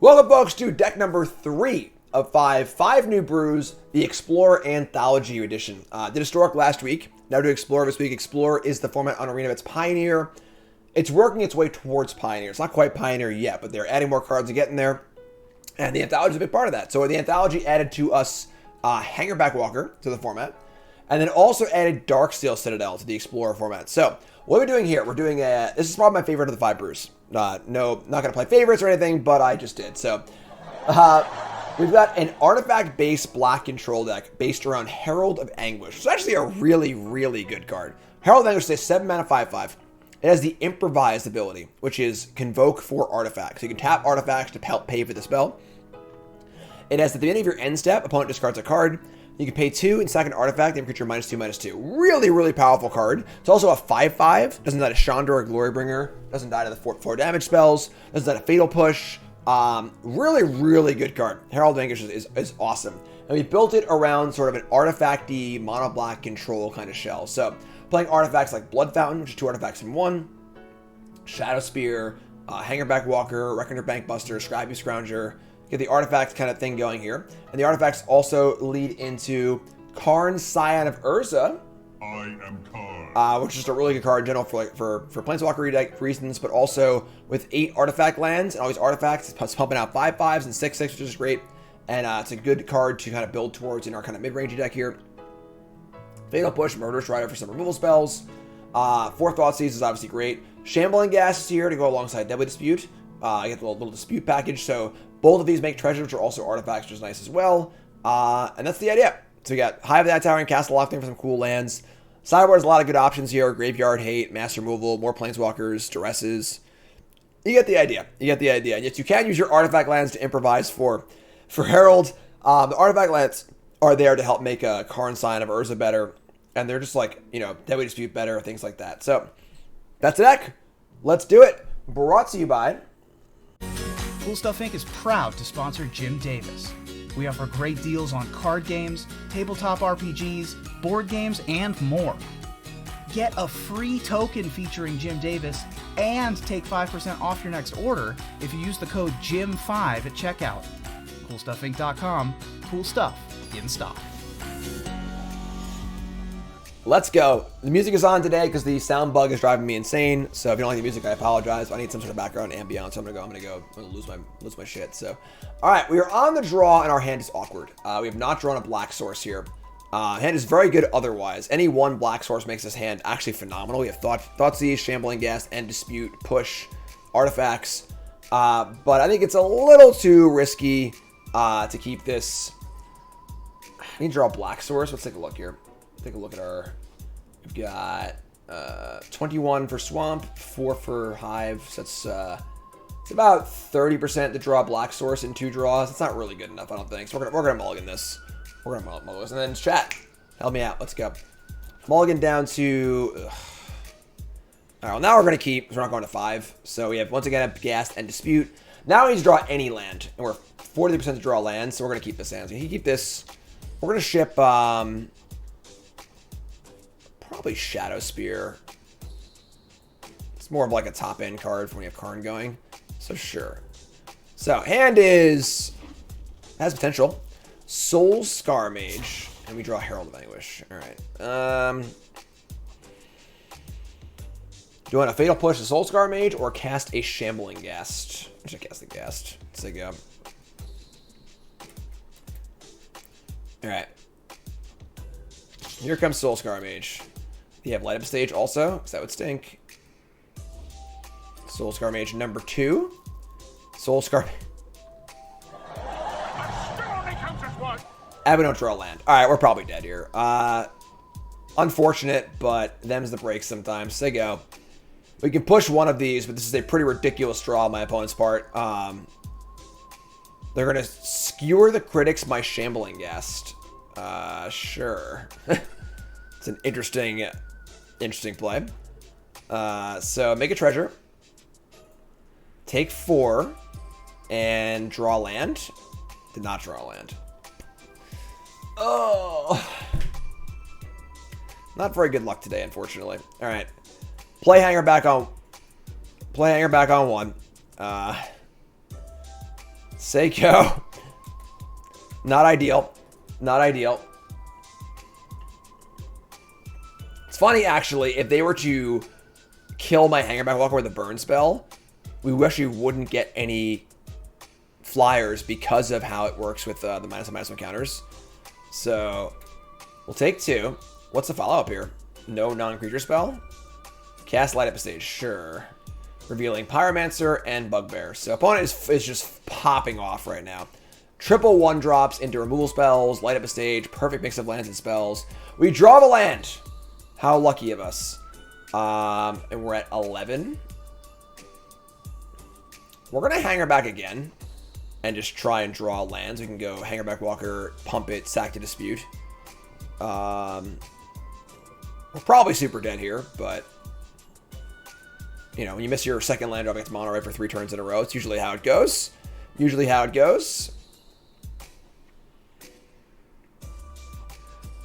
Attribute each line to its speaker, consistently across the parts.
Speaker 1: Welcome, folks, to deck number 3 of 5 New Brews, the Explorer Anthology Edition. Did Historic last week, now do Explorer this week. Explorer is the format on Arena. It's Pioneer. It's working its way towards Pioneer. It's not quite Pioneer yet, but they're adding more cards and getting there. And the Anthology is a big part of that. So the Anthology added to us Hangerback Walker to the format, and then also added Darksteel Citadel to the Explorer format. So what we're doing here, we're doing this is probably my favorite of the 5 brews. No, not going to play favorites or anything, but I just did. So we've got an artifact-based black control deck based around Herald of Anguish. It's actually a really, really good card. Herald of Anguish is a 7 mana 5/5. It has the Improvised ability, which is Convoke for artifacts. So you can tap artifacts to help pay for the spell. It has at the beginning of your end step, opponent discards a card. You can pay 2 and sack an artifact and creature -2/-2. Really, really powerful card. It's also a 5/5. Doesn't die to Chandra or Glorybringer. Doesn't die to the 4 damage spells. Doesn't die to Fatal Push. Really, really good card. Herald of Anguish is awesome. And we built it around sort of an artifacty, mono black control kind of shell. So playing artifacts like Blood Fountain, which is 2 artifacts in 1. Shadow Spear, Hangerback Walker, Reckoner Bankbuster, Scrappy Scrounger. Get the artifact kind of thing going here. And the artifacts also lead into Karn, Scion of Urza.
Speaker 2: I am Karn.
Speaker 1: Which is just a really good card in general for Planeswalker reasons, but also with 8 artifact lands and all these artifacts, it's pumping out 5/5s and 6/6, which is great. And it's a good card to kind of build towards in our kind of mid-range deck here. Fatal Push, Murderous Rider for some removal spells. 4 Thoughtseize is obviously great. Shambling Gas is here to go alongside Deadly Dispute. I get the little dispute package, so both of these make treasures, which are also artifacts, which is nice as well. And that's the idea. So we got Hive of that Tower and Castle Lockdown for some cool lands. Sideboard has a lot of good options here. Graveyard Hate, Mass Removal, more Planeswalkers, Duresses. You get the idea. You get the idea. And yet you can use your artifact lands to improvise for Herald. The artifact lands are there to help make a Karn, Scion of Urza better. And they're just like, Deadly Dispute better, things like that. So that's the deck. Let's do it. Brought to you by
Speaker 3: Cool Stuff Inc. is proud to sponsor Jim Davis. We offer great deals on card games, tabletop RPGs, board games, and more. Get a free token featuring Jim Davis and take 5% off your next order if you use the code JIM5 at checkout. CoolStuffInc.com. Cool stuff in stock.
Speaker 1: Let's go. The music is on today because the sound bug is driving me insane. So if you don't like the music, I apologize. I need some sort of background ambiance. So I'm gonna lose my shit. So, all right, we are on the draw and our hand is awkward. We have not drawn a black source here. Hand is very good otherwise. Any one black source makes this hand actually phenomenal. We have Thoughtseize, Shambling Gas, and Dispute, Push, artifacts. But I think it's a little too risky to keep this. I need to draw a black source. Let's take a look here. Take a look at we've got 21 for Swamp, 4 for Hive. So it's about 30% to draw a black source in 2 draws. It's not really good enough, I don't think. So we're gonna mulligan this. We're gonna mulligan this, and then chat, help me out. Let's go. Mulligan down to. All right. Well, now we're gonna keep. We're not going to 5. So we have once again a Ghast and Dispute. Now we need to draw any land, and we're 40% to draw land. So we're gonna keep this hand. So we can keep this. We're gonna ship. Probably Shadow Spear. It's more of like a top end card for when you have Karn going. So sure. So hand has potential. Soul Scar Mage. And we draw Herald of Anguish. Alright. Do you want a Fatal Push the Soul Scar Mage or cast a Shambling Ghast? I should cast the Ghast. Let's go. Alright. Here comes Soul Scar Mage. You have Light Up Stage also, because that would stink. Soul Scar Mage number 2. Soul Scar. We don't draw land. Alright, we're probably dead here. Unfortunate, but them's the breaks sometimes. They go. We can push one of these, but this is a pretty ridiculous draw on my opponent's part. They're going to skewer the critics my Shambling Ghast. Sure. It's an interesting play. So make a treasure. Take 4 and draw land. Did not draw land. Oh. Not very good luck today, unfortunately. All right. Play hanger back on 1. Seiko. Not ideal. Not ideal. It's funny, actually, if they were to kill my Hangerback Walker with a burn spell, we actually wouldn't get any flyers because of how it works with the -1/-1 counters. So, we'll take 2. What's the follow-up here? No non-creature spell? Cast Light Up a Stage, sure. Revealing Pyromancer and Bugbear. So opponent is just popping off right now. Triple 1-drops into removal spells, Light Up a Stage, perfect mix of lands and spells. We draw the land. How lucky of us. And we're at 11. We're going to hang her back again and just try and draw lands. We can go Hangerback Walker, pump it, sack to Dispute. We're probably super dead here, but you know, when you miss your second land drop against mono red for 3 turns in a row, it's usually how it goes. Usually how it goes.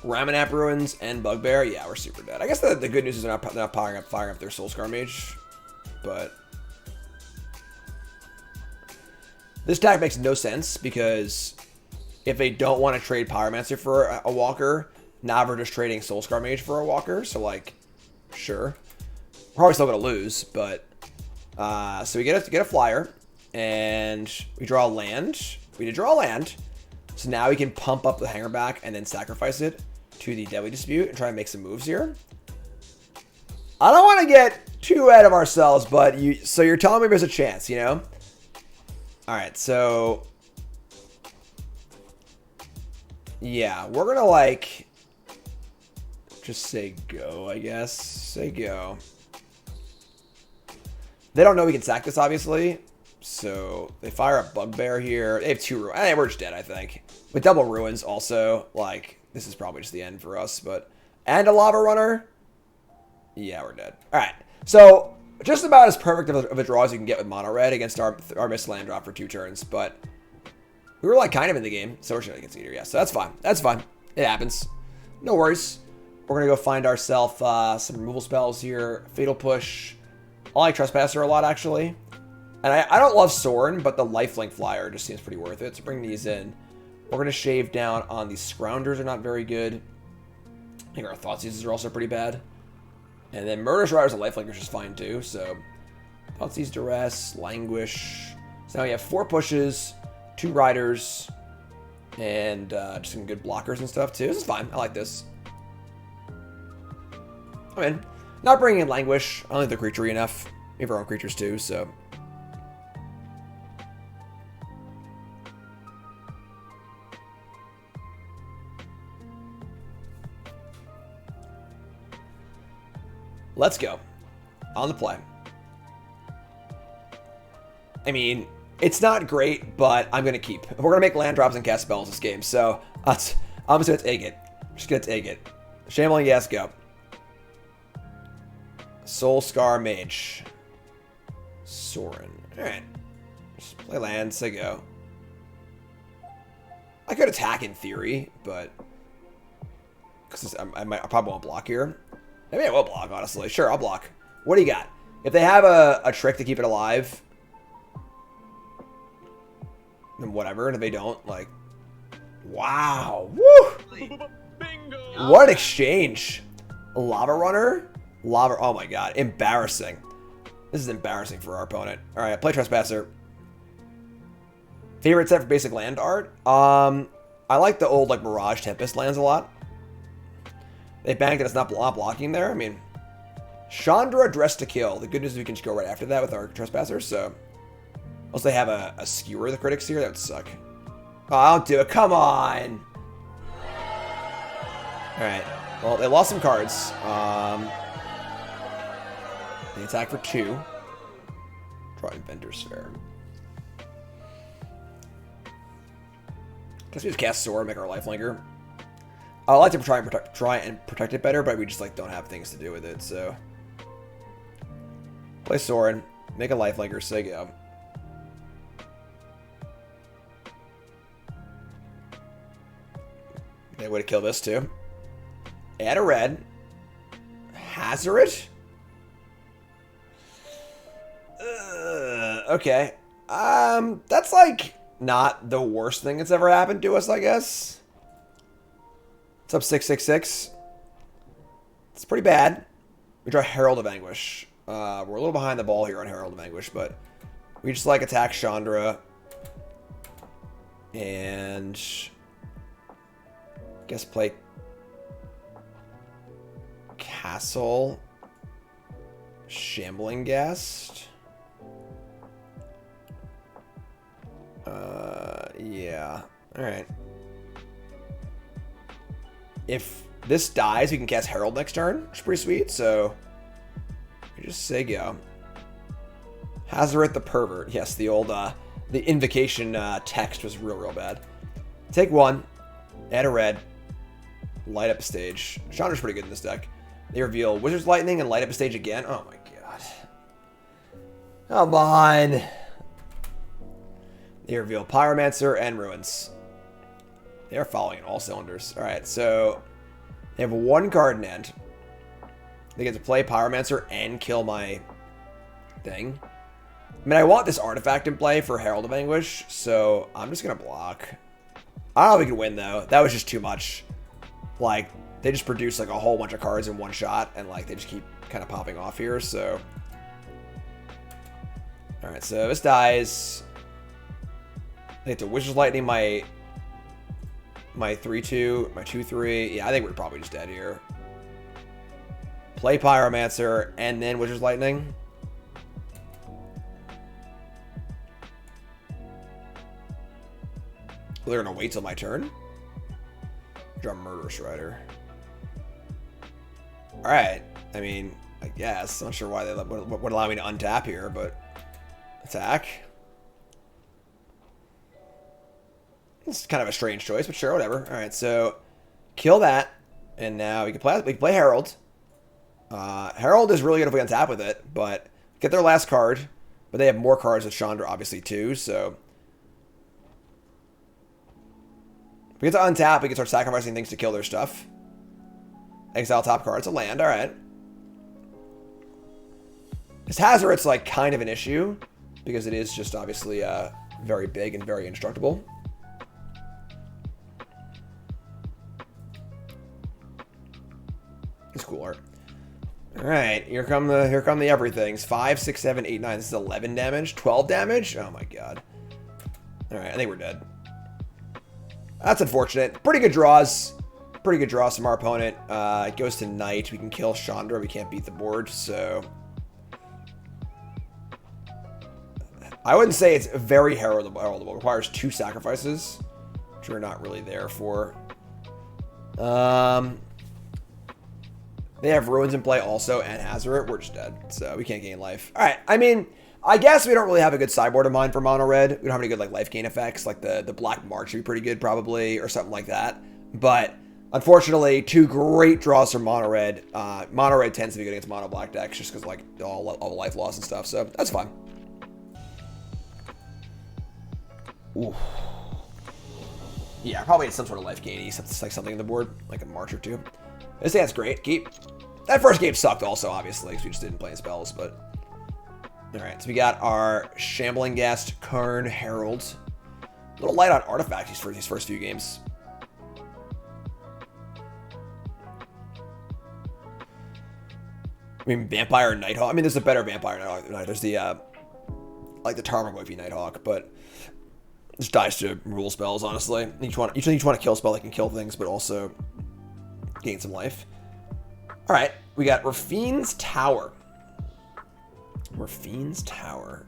Speaker 1: Ramanap Ruins and Bugbear. Yeah, we're super dead. I guess the good news is they're not firing up their Soulscar Mage, but this deck makes no sense because if they don't want to trade Pyromancer for a Walker, now we're just trading Soulscar Mage for a Walker. So like, sure, we're probably still gonna lose, but so we get a flyer and we draw a land. We did draw a land, so now we can pump up the Hangerback and then sacrifice it to the Deadly Dispute and try and make some moves here. I don't want to get too ahead of ourselves, but so you're telling me there's a chance, you know? All right, so yeah, we're gonna like just say go, I guess. Say go. They don't know we can sack this, obviously. So they fire a Bugbear here. They have 2 ruins. We're just dead, I think. With double ruins also, like, this is probably just the end for us, but and a Lava Runner. Yeah, we're dead. Alright. So just about as perfect of a draw as you can get with mono red against our missed land drop for 2 turns, but we were like kind of in the game, so we're just gonna get Cedar, yeah. So that's fine. That's fine. It happens. No worries. We're gonna go find ourselves some removal spells here. Fatal Push. I like Trespasser a lot, actually. And I don't love Sorin, but the Lifelink Flyer just seems pretty worth it. So bring these in. We're going to shave down on these Scroungers are not very good. I think our Thoughtseizes are also pretty bad. And then Murderous Riders and Lifelink are just fine too. So Thoughtseize, Duress, Languish. So now we have 4 pushes, 2 Riders, and just some good blockers and stuff too. This is fine. I like this. I'm in. Not bringing in Languish. I don't think they're creature enough. We have our own creatures too, so. Let's go. On the play. I mean, it's not great, but I'm going to keep. We're going to make land drops and cast spells this game, so I'm just going to take it. I'm just going to take it. Shambling, yes, go. Soulscar Mage. Sorin. Alright. Just play land, say go. I could attack in theory, but because I probably won't block here. Maybe I will block, honestly. Sure, I'll block. What do you got? If they have a trick to keep it alive, then whatever. And if they don't, like, wow. Woo! What an exchange. A Lava Runner? Lava, oh my god, embarrassing. This is embarrassing for our opponent. Alright, play Trespasser. Favorite set for basic land art? I like the old, like, Mirage Tempest lands a lot. They banked that it's not blocking there. I mean, Chandra Dress to Kill. The good news is we can just go right after that with our Trespassers, so. Unless they have a Skewer the critics here, that would suck. Oh, I'll do it. Come on! Alright. Well, they lost some cards. They attack for 2. Draw Inventor Sphere. Guess we just cast Sword, make our Lifelinker. I like to try and protect it better, but we just like don't have things to do with it, so. Play Sword, make a Lifelinker, say go. They would have killed this too. Add a red. Hazoret? Okay. That's like not the worst thing that's ever happened to us, I guess. What's up, 666? It's pretty bad. We draw Herald of Anguish. We're a little behind the ball here on Herald of Anguish, but we just like attack Chandra. And I guess play Castle. Shambling Guest. Yeah. Alright. If this dies, we can cast Herald next turn, which is pretty sweet, so we just say go. Azorius the Pervert. Yes, the old, the invocation text was real bad. Take one, add a red, light up a stage. Chandra's pretty good in this deck. They reveal Wizard's Lightning and light up a stage again. Oh my god. Come on. They reveal Pyromancer and Ruins. They are following in all cylinders. Alright, so they have one card in end. They get to play Pyromancer and kill my thing. I mean, I want this artifact in play for Herald of Anguish, so I'm just going to block. I don't know if we can win, though. That was just too much. Like, they just produce, like, a whole bunch of cards in one shot, and, like, they just keep kind of popping off here, so. Alright, so this dies. I get to Wizard's Lightning my 3-2, my 2-3. Yeah, I think we're probably just dead here. Play Pyromancer, and then Wizard's Lightning. They're going to wait till my turn. Draw Murderous Rider. Alright. I mean, I guess. I'm not sure why they would allow me to untap here, but attack. It's kind of a strange choice, but sure, whatever. Alright, so kill that. And now we can play Herald. Herald is really good if we untap with it, but get their last card. But they have more cards with Chandra, obviously, too, so. We get to untap, we can start sacrificing things to kill their stuff. Exile top card, it's a land, alright. This Azorius, like, kind of an issue, because it is just obviously very big and very indestructible. It's cool art. Alright, here come the everythings. 5, 6, 7, 8, 9. This is 11 damage. 12 damage? Oh my god. Alright, I think we're dead. That's unfortunate. Pretty good draws. Pretty good draws from our opponent. It goes to Knight. We can kill Chandra. We can't beat the board, so. I wouldn't say it's very heraldable. It requires 2 sacrifices, which we're not really there for. They have Ruins in play also, and Azorius. We're just dead, so we can't gain life. Alright, I mean, I guess we don't really have a good sideboard in mind for mono red. We don't have any good like life gain effects. Like the Black March should be pretty good probably, or something like that. But unfortunately, 2 great draws from mono red. Mono red tends to be good against mono black decks just because like all the life loss and stuff. So that's fine. Ooh. Yeah, probably some sort of life gainy, something in the board, like a March or 2. This thing that's great. Keep. That first game sucked also, obviously, because we just didn't play any spells, but. Alright, so we got our Shambling Guest, Karn, Herald. A little light on artifacts for these first few games. I mean, Vampire Nighthawk. I mean, there's a better Vampire Nighthawk. There's the, like the Tarmogoyf Nighthawk, but just dies to rule spells, honestly. Each one to kill spell that can kill things, but also gain some life. Alright, we got Rafine's Tower. Rafine's Tower.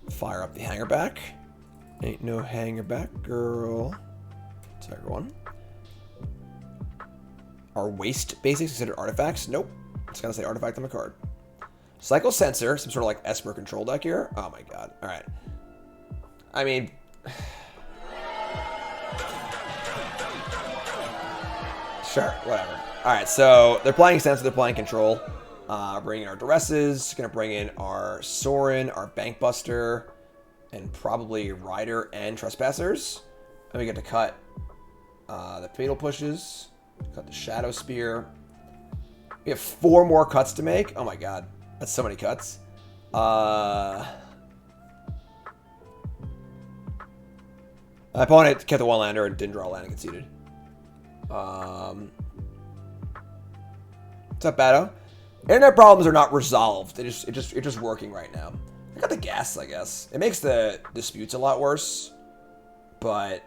Speaker 1: Fire up the hanger back. Ain't no hanger back, girl. Tiger 1. Are waste basics considered artifacts? Nope. It's gonna say artifact on the card. Cycle Sensor, some sort of like Esper Control deck here. Oh my god. Alright. I mean. Sure, whatever. Alright, so they're playing Sensor, they're playing Control. Bringing in our Duresses, gonna bring in our Sorin, our Bankbuster, and probably Rider and Trespassers. And we get to cut the Fatal Pushes, cut the Shadow Spear. We have 4 more cuts to make. Oh my god, that's so many cuts. My opponent kept the one lander and didn't draw a land and conceded. What's up, Batto? Internet problems are not resolved. It's just working right now. I got the gas, I guess. It makes the disputes a lot worse, but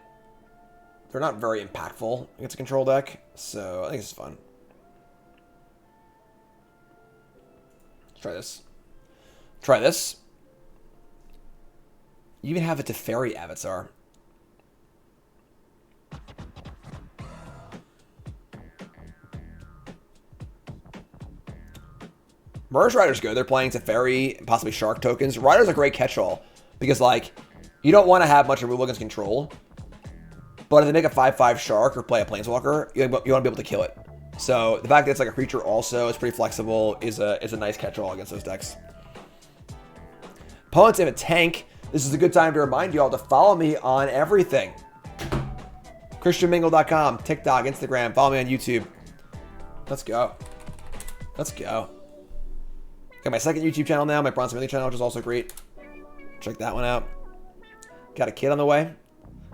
Speaker 1: they're not very impactful against a control deck, so I think it's fun. Let's try this. Try this. You even have a Teferi Avatar. Merge Rider's good. They're playing Teferi and possibly Shark tokens. Rider's a great catch-all because, like, you don't want to have much removal against control, but if they make a 5/5 Shark or play a Planeswalker, you want to be able to kill it. So the fact that it's like a creature also is pretty flexible is a nice catch-all against those decks. Opponents have a tank. This is a good time to remind you all to follow me on everything. ChristianMingle.com, TikTok, Instagram. Follow me on YouTube. Let's go. Let's go. Got my second YouTube channel now, my Bronze Millie channel, which is also great. Check that one out. Got a kid on the way.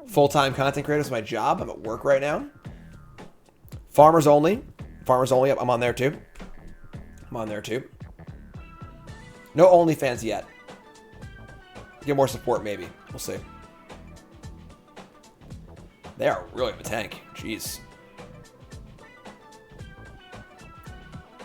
Speaker 1: Full-time content creator is my job. I'm at work right now. Farmers Only. Farmers Only. I'm on there too. I'm on there too. No OnlyFans yet. Get more support maybe. We'll see. They are really a tank. Jeez.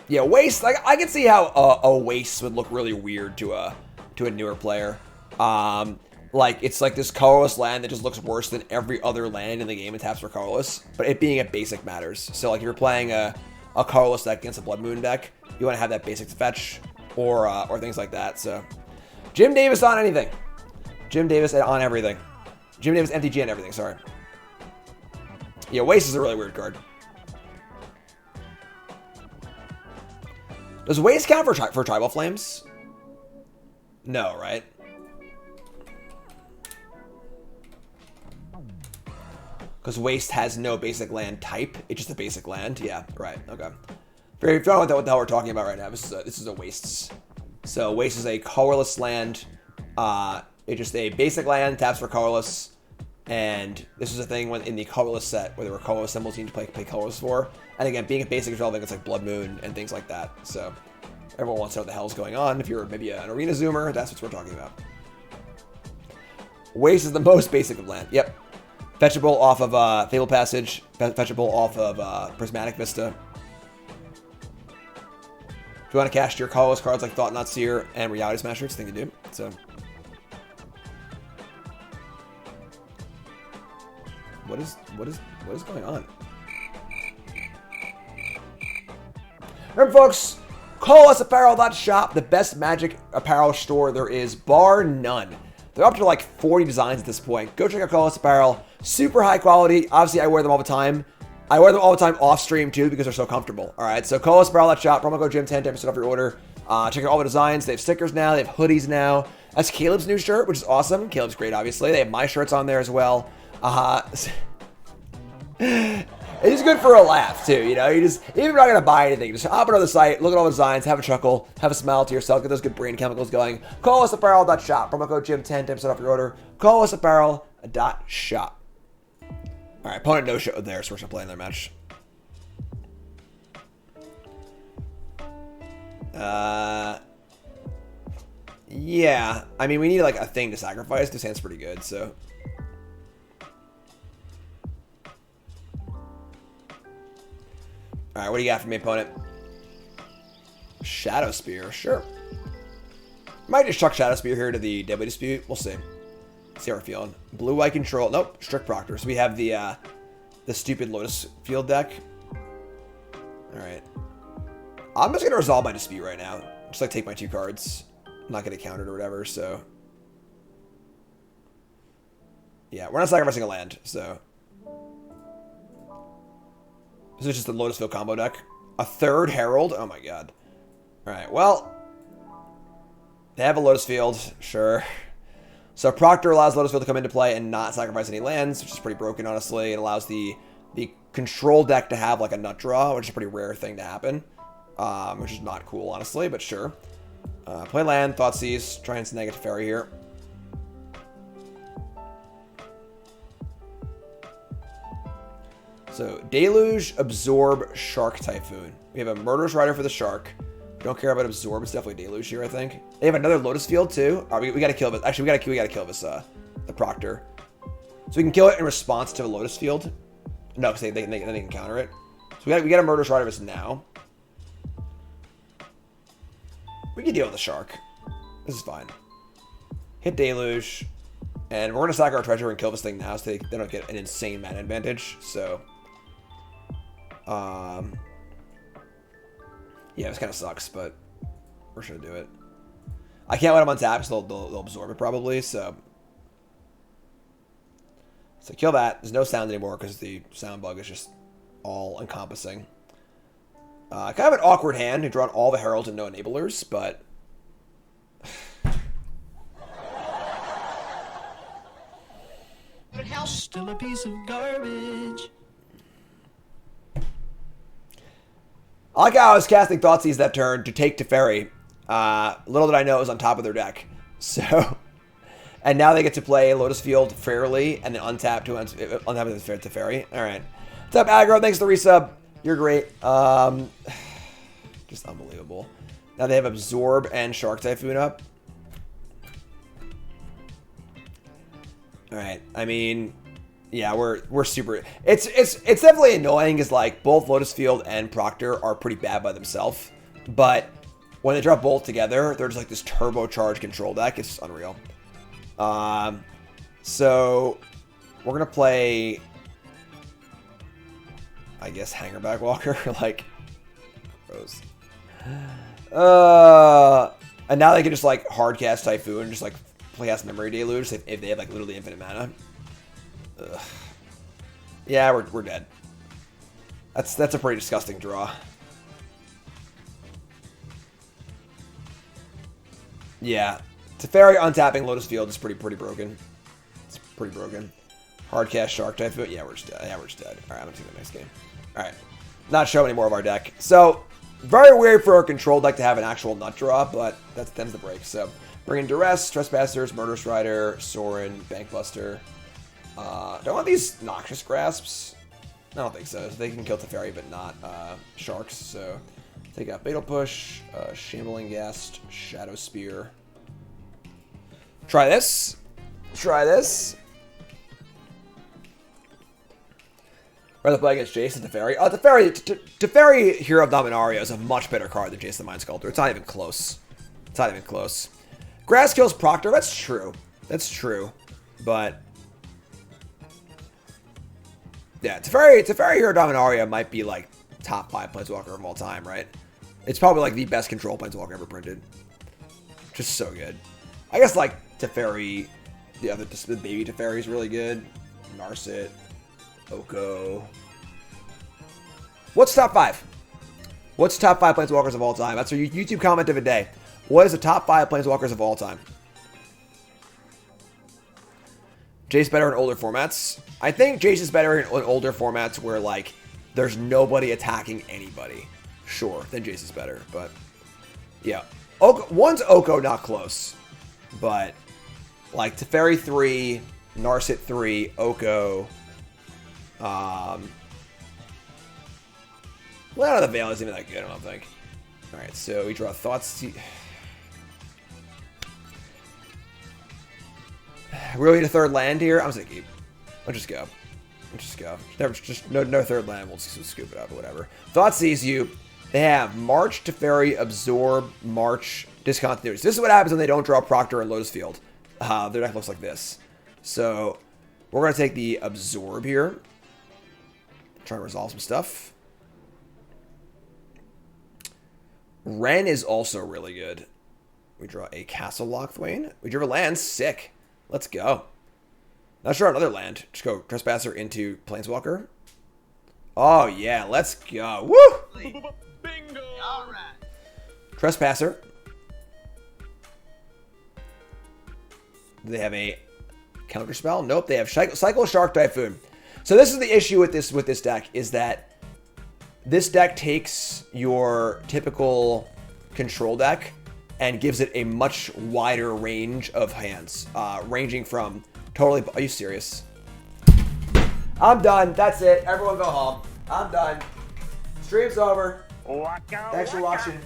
Speaker 1: Yeah, waste. Like I can see how a waste would look really weird to a newer player. Like it's like this colorless land that just looks worse than every other land in the game and taps for colorless. But it being a basic matters. So like if you're playing a colorless deck against a Blood Moon deck, you want to have that basic to fetch or things like that. So Jim Davis on anything. Jim Davis on everything. Jim Davis MTG on everything. Sorry. Yeah, waste is a really weird card. Does waste count for Tribal Flames? No, right? Because waste has no basic land type. It's just a basic land. Yeah, right. Okay. Very if you don't know what the hell we're talking about right now, this is a wastes. So waste is a colorless land. It's just a basic land, taps for colorless. And this is a thing when in the colorless set where there were colorless symbols you need to play colorless for. And again, being a basic is relevant, it's like Blood Moon and things like that. So everyone wants to know what the hell's going on. If you're maybe an arena zoomer, that's what we're talking about. Waste is the most basic of land. Yep. Fetchable off of Fable Passage. Fetchable off of Prismatic Vista. If you want to cast your colorless cards like Thought Not Seer and Reality Smasher, it's the thing to do. So what is going on? Remember, folks, call us apparel.shop, the best Magic apparel store there is, bar none. They're up to like 40 designs at this point. Go check out Call Us Apparel. Super high quality. Obviously, I wear them all the time. I wear them all the time off stream too because they're so comfortable. All right, so call us apparel.shop. Promo code Jim10, 10% off your order. Check out all the designs. They have stickers now. They have hoodies now. That's Caleb's new shirt, which is awesome. Caleb's great, obviously. They have my shirts on there as well. It's good for a laugh too, you know. You just even if you're not gonna buy anything, just hop on the site, look at all the designs, have a chuckle, have a smile to yourself, get those good brain chemicals going. Call us apparel.shop. Promo code Jim10, 10% off your order. Call us apparel.shop. All right, opponent no show there, so we're gonna play in their match. Yeah, I mean we need like a thing to sacrifice. This hand's pretty good, so. Alright, what do you got for me, opponent? Shadow Spear, sure. Might just chuck Shadow Spear here to the Deadly Dispute. We'll see. See how we're feeling. Blue-white control. Nope, Strict Proctor. So we have the stupid Lotus Field deck. Alright. I'm just going to resolve my Dispute right now. Just like take my 2 cards. I'm not going to counter it or whatever, so. Yeah, we're not sacrificing a land, so. This is just the Lotus Field combo deck. A 3rd Herald? Oh my god. Alright, well. They have a Lotus Field, sure. So Proctor allows Lotus Field to come into play and not sacrifice any lands, which is pretty broken, honestly. It allows the control deck to have like a nut draw, which is a pretty rare thing to happen. Which is not cool, honestly, but sure. Play land, Thoughtseize, try and snag a Teferi here. So, Deluge, Absorb, Shark Typhoon. We have a Murderous Rider for the Shark. Don't care about Absorb. It's definitely Deluge here, I think. They have another Lotus Field, too. All right, we gotta kill this. Actually, we gotta kill this, the Proctor. So we can kill it in response to a Lotus Field. No, because they can counter it. So we got a Murderous Rider of this now. We can deal with the Shark. This is fine. Hit Deluge. And we're going to sack our treasure and kill this thing now so they don't get an insane mana advantage. So, yeah, this kind of sucks, but we're going to do it. I can't let them untap because they'll absorb it probably, so kill that. There's no sound anymore because the sound bug is just all encompassing. Kind of an awkward hand. We've drawn all the heralds and no enablers, but
Speaker 4: still a piece of garbage.
Speaker 1: I like how I was casting Thoughtseize that turn to take Teferi. Little did I know it was on top of their deck. So, and now they get to play Lotus Field fairly and then untap to untap Teferi. All right. What's up, Aggro? Thanks for the resub. You're great. Just unbelievable. Now they have Absorb and Shark Typhoon up. All right. I mean, yeah, we're super. It's definitely annoying because like both Lotus Field and Proctor are pretty bad by themselves, but when they drop both together, they're just like this turbocharged control deck. It's unreal. So we're gonna play, I guess, Hangerback Walker, like gross. And now they can just like hard cast Typhoon, just like play cast Memory Deluge if they have like literally infinite mana. Ugh. Yeah, we're dead. That's a pretty disgusting draw. Yeah, Teferi untapping Lotus Field is pretty broken. It's pretty broken. Hard cast Shark Typhoon. Yeah, we're just dead. Yeah, we're just dead. All right, I'm gonna see the next game. All right, not showing any more of our deck. So very weird for our control deck to have an actual nut draw, but that tends to break. So bring in Duress, Trespassers, Murderous Rider, Sorin, Bankbuster. Do I want these Noxious Grasps? I don't think so. They can kill Teferi, but not Sharks. So take out Fatal Push, Shambling Ghast, Shadow Spear. Try this. Try this. Rather play against Jason Teferi. Teferi Hero of Dominaria is a much better card than Jason the Mind Sculptor. It's not even close. It's not even close. Grass kills Proctor. That's true. That's true. But yeah, Teferi Hero of Dominaria might be like top 5 Planeswalker of all time, right? It's probably like the best control Planeswalker ever printed. Just so good. I guess like Teferi, the baby Teferi is really good. Narset, Oko. What's top 5? What's top 5 Planeswalkers of all time? That's our YouTube comment of the day. What is the top 5 Planeswalkers of all time? Jace better in older formats. I think Jace is better in older formats where like there's nobody attacking anybody. Sure, then Jace is better, but yeah. One's Oko, not close, but like Teferi 3, Narset 3, Oko. Well, the Veil isn't even that good, I don't think. All right, so we draw Thoughts. Really need a third land here? I'm just gonna keep. Let's just go. Let's just go. No third land. We'll just scoop it up or whatever. Thought sees you. They have March, Teferi, Absorb, March, Discontinuities. This is what happens when they don't draw Proctor and Lotus Field. Their deck looks like this. So we're gonna take the Absorb here. Try to resolve some stuff. Ren is also really good. We draw a Castle Lockthwain. We drew a land. Sick. Let's go. Not sure another land. Just go Trespasser into Planeswalker. Oh, yeah. Let's go. Woo!
Speaker 4: Bingo! All right.
Speaker 1: Trespasser. Do they have a counterspell? Nope. They have Cycle Shark Typhoon. So this is the issue with this deck, is that this deck takes your typical control deck and gives it a much wider range of hands, ranging from totally. Are you serious? I'm done. That's it. Everyone go home. I'm done. Stream's over. Thanks for watching.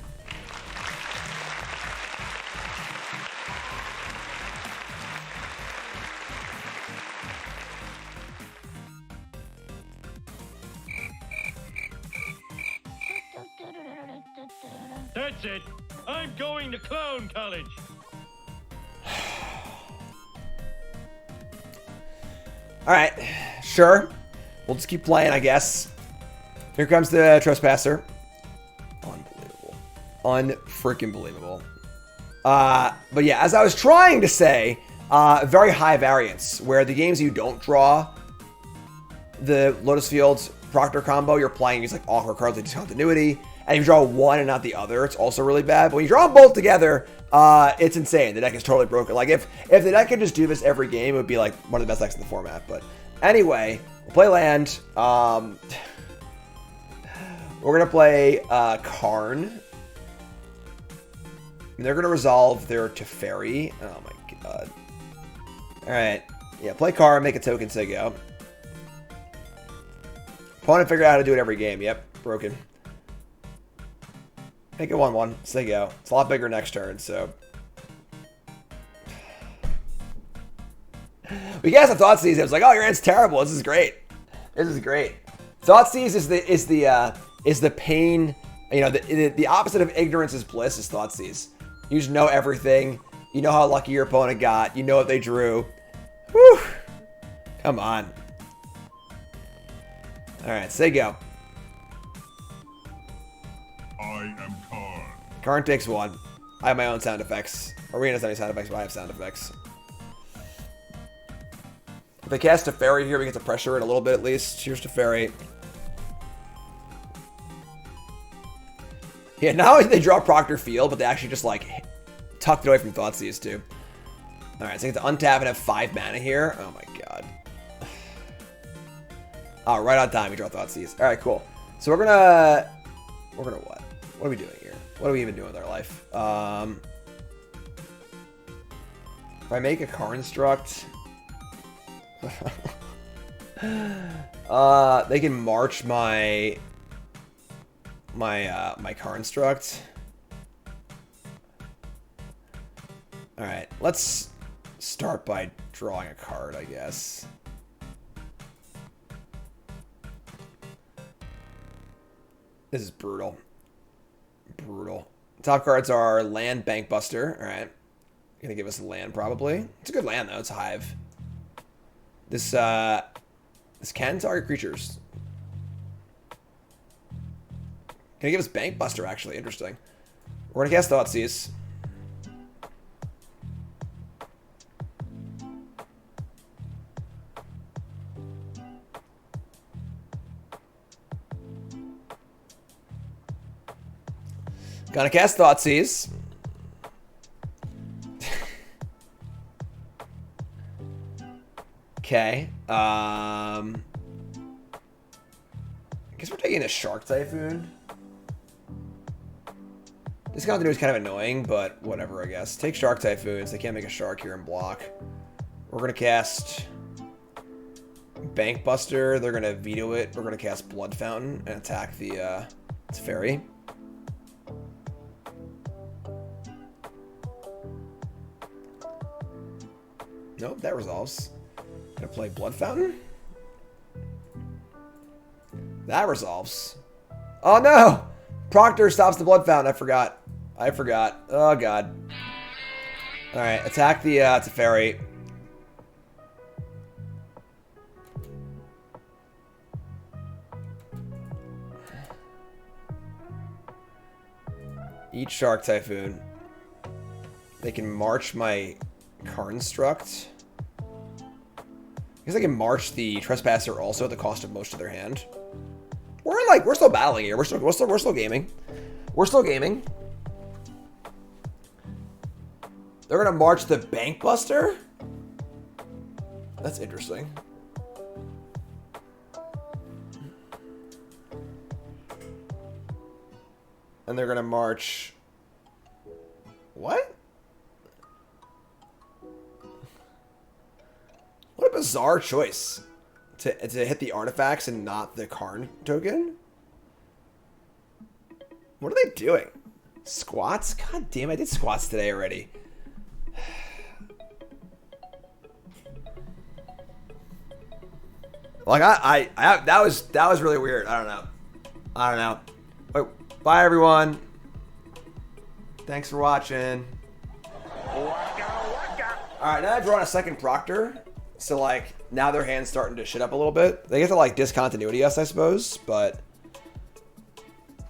Speaker 5: That's it. I'm going to clown college.
Speaker 1: All right, sure. We'll just keep playing, I guess. Here comes the Trespasser. Unbelievable. Unfreaking believable. But yeah, as I was trying to say, very high variance, where the games you don't draw the Lotus Fields Proctor combo, you're playing these like awkward cards like Discontinuity, and you draw one and not the other, it's also really bad. But when you draw them both together, it's insane. The deck is totally broken. Like, if the deck could just do this every game, it would be like one of the best decks in the format. But anyway, we'll play land. We're going to play Karn. And they're going to resolve their Teferi. Oh my god. Alright. Yeah, play Karn, make a token, say go. Opponent figured out how to do it every game. Yep, broken. Make it 1-1. Say go. It's a lot bigger next turn, so. We guessed the Thoughtseize. It was like, oh, your hand's terrible. This is great. This is great. Thoughtseize is the pain. You know, the opposite of ignorance is bliss. Is Thoughtseize. You just know everything. You know how lucky your opponent got. You know what they drew. Whew. Come on. All right, say go.
Speaker 2: I am Karn.
Speaker 1: Karn takes 1. I have my own sound effects. Arena doesn't have any sound effects, but I have sound effects. If I cast Teferi here, we get to pressure it a little bit at least. Here's Teferi. Yeah, not only did they draw Proctor Field, but they actually just like tucked it away from Thoughtseize too. Alright, so I get to untap and have 5 mana here. Oh my god. Oh, right on time we draw Thoughtseize. Alright, cool. So we're gonna what? What are we doing here? What are we even doing with our life? If I make a Construct, they can march my Construct. All right, let's start by drawing a card, I guess. This is brutal. Brutal. Top cards are Land Bankbuster. All right. Gonna give us a land, probably. It's a good land, though. It's a Hive. This can target creatures. Gonna give us Bankbuster, actually. Interesting. We're gonna cast Thoughtseize. Gonna cast Thoughtseize. Okay. I guess we're taking a Shark Typhoon. This continuity is kind of annoying, but whatever, I guess. Take Shark Typhoons. They can't make a shark here and block. We're gonna cast Bankbuster. They're gonna veto it. We're gonna cast Blood Fountain and attack the Teferi. Nope, that resolves. Gonna play Blood Fountain. That resolves. Oh no! Proctor stops the Blood Fountain. I forgot. I forgot. Oh god. Alright, attack the Teferi. Eat Shark Typhoon. They can march my Construct. I guess I can march the Trespasser also at the cost of most of their hand. We're still battling here. We're still gaming. We're still gaming. They're gonna march the Bankbuster? That's interesting. And they're gonna march... What? What a bizarre choice. to hit the artifacts and not the Karn token? What are they doing? Squats? God damn, I did squats today already. Like I that was really weird. I don't know. Wait, bye everyone. Thanks for watching. Alright, now I've drawn a second Proctor. So like now their hand's starting to shit up a little bit. They get to like discontinuity us, I suppose, but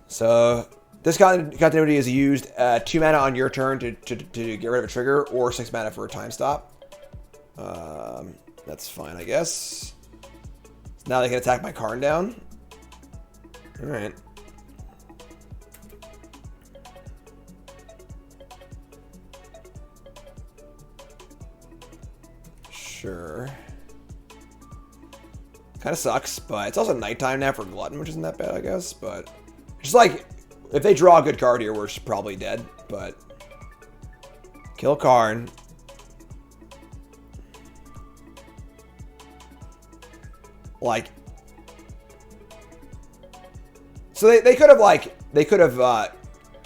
Speaker 1: so discontinuity is used 2 mana on your turn to get rid of a trigger, or 6 mana for a time stop. That's fine, I guess. Now they can attack my Karn down. Alright. Sure. Kind of sucks, but it's also nighttime now for Glutton, which isn't that bad, I guess. But just like, if they draw a good card here, we're probably dead. But kill Karn. Like, so they could have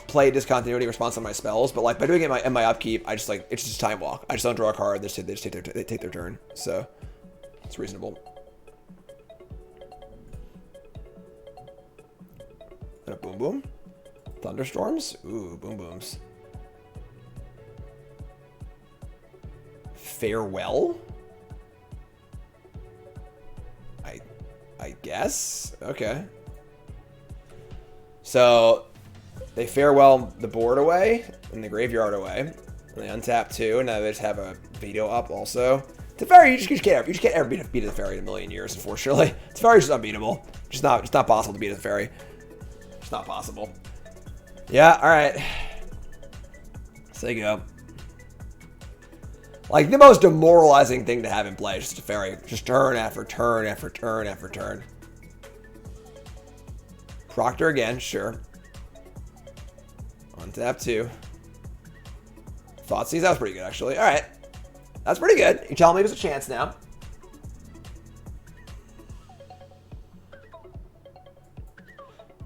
Speaker 1: played discontinuity in response to my spells, but like by doing it in my upkeep, I just like, it's just time walk. I just don't draw a card. They just take their turn, so it's reasonable. And a boom boom, thunderstorms. Ooh, boom booms. Farewell. I guess. Okay. So they farewell the board away and the graveyard away. And they untap 2, and now they just have a veto up also. Teferi, you just can't ever beat a Teferi in a million years, unfortunately. Teferi's just unbeatable. It's not possible to beat a Teferi. It's not possible. Yeah, alright. So there you go. Like, the most demoralizing thing to have in play is just a Teferi. Just turn after turn after turn after turn. Proctor again, sure. Untap 2. Thoughtseize, that was pretty good, actually. Alright. That's pretty good. You tell me there's a chance now.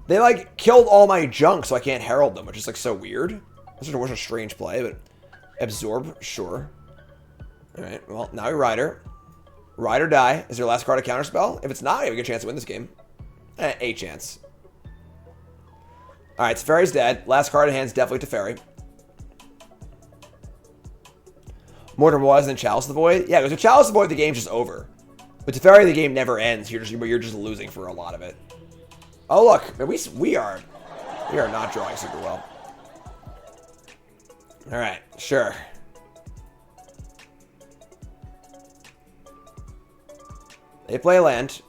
Speaker 1: They, like, killed all my junk, so I can't herald them, which is, like, so weird. This was a strange play, but... Absorb, sure. Alright, well, now we Rider. Ride or die. Is your last card a counterspell? If it's not, you have a good chance to win this game. A chance. Alright, Teferi's dead. Last card in hand is definitely Teferi. Mortar was and Chalice of the Void. Yeah, because with Chalice of the Void, the game's just over. With Teferi, the game never ends. You're just losing for a lot of it. Oh look, man, we are not drawing super well. Alright, sure. They play land.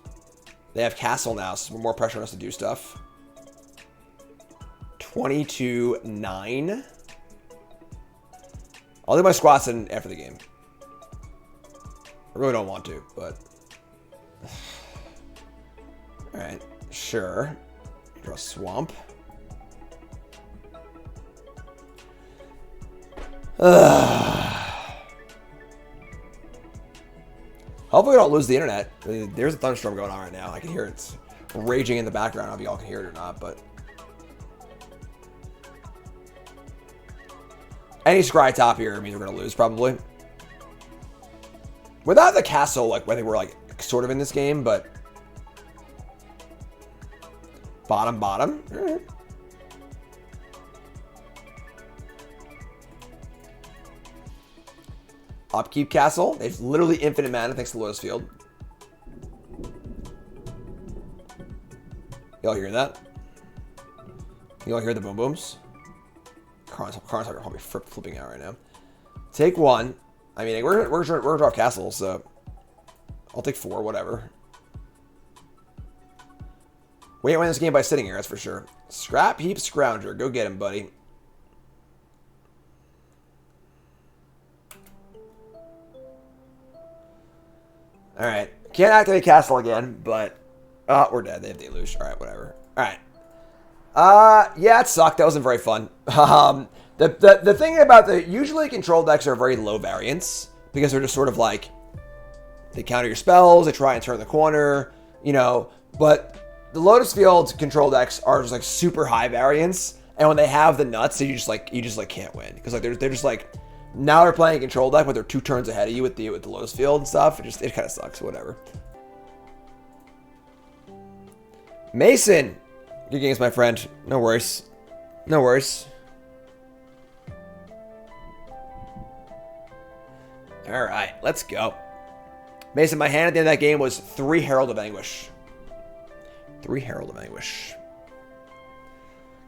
Speaker 1: They have castle now, so more pressure on us to do stuff. 22-9. I'll do my squats in after the game. I really don't want to, but... Alright, sure. Draw a swamp. Hopefully we don't lose the internet. There's a thunderstorm going on right now. I can hear it raging in the background. I don't know if y'all can hear it or not, but... Any scry top here means we're going to lose, probably. Without the castle, like, I think we're, like, sort of in this game, but... Bottom. All right. Upkeep castle. They have literally infinite mana thanks to Lotus Field. Y'all hear that? Y'all hear the boom booms? Karn's probably flipping out right now. Take 1. I mean, we're gonna draw castle, so I'll take 4, whatever. We ain't win this game by sitting here, that's for sure. Scrap Heap Scrounger. Go get him, buddy. Alright. Can't activate castle again, but... Oh, we're dead. They have deluge. Alright, whatever. Alright. Yeah, it sucked. That wasn't very fun. The thing about usually control decks are very low variance, because they're just sort of like... They counter your spells. They try and turn the corner. You know, but the Lotus Field control decks are just like super high variance, and when they have the nuts, you just like can't win because like they're just like now they're playing a control deck, but they're 2 turns ahead of you with the Lotus Field and stuff. It kind of sucks. Whatever. Mason, good games, my friend. No worries. No worries. All right, let's go. Mason, my hand at the end of that game was 3 Herald of Anguish. 3 Herald of Anguish.